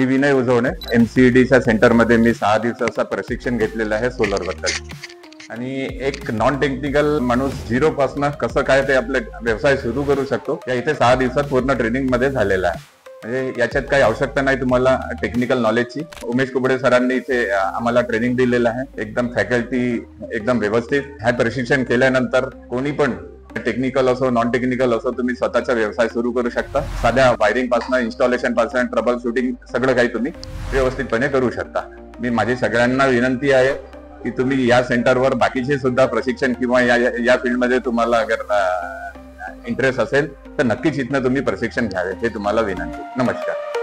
मी विनय उजवणे, MCEDच्या सेंटरमध्ये मी 6 दिवसाचा प्रशिक्षण घेतलेलं आहे सोलर बद्दल। आणि एक नॉन टेक्निकल माणूस झिरो पासून कसं काय ते आपले व्यवसाय सुरू करू शकतो या इथे 6 दिवसात पूर्ण ट्रेनिंग मध्ये झालेला आहे। म्हणजे याच्यात काही आवश्यकता नाही तुम्हाला टेक्निकल नॉलेजची। उमेश कुबडे सरांनी इथे आम्हाला ट्रेनिंग दिलेलं आहे, एकदम फॅकल्टी एकदम व्यवस्थित। हे प्रशिक्षण केल्यानंतर कोणी पण टेक्निकल असो नॉन टेक्निकल असो तुम्ही स्वतःचा व्यवसाय सुरू करू शकता। साध्या वायरिंग पासून इन्स्टॉलेशन पासून ट्रबल शूटिंग सगळं काही तुम्ही व्यवस्थितपणे करू शकता। मी माझी सगळ्यांना विनंती आहे की तुम्ही या सेंटरवर बाकीचे सुद्धा प्रशिक्षण किंवा या फील्डमध्ये तुम्हाला अगर इंटरेस्ट असेल तर नक्कीच इथनं तुम्ही प्रशिक्षण घ्यावे, हे तुम्हाला विनंती। नमस्कार।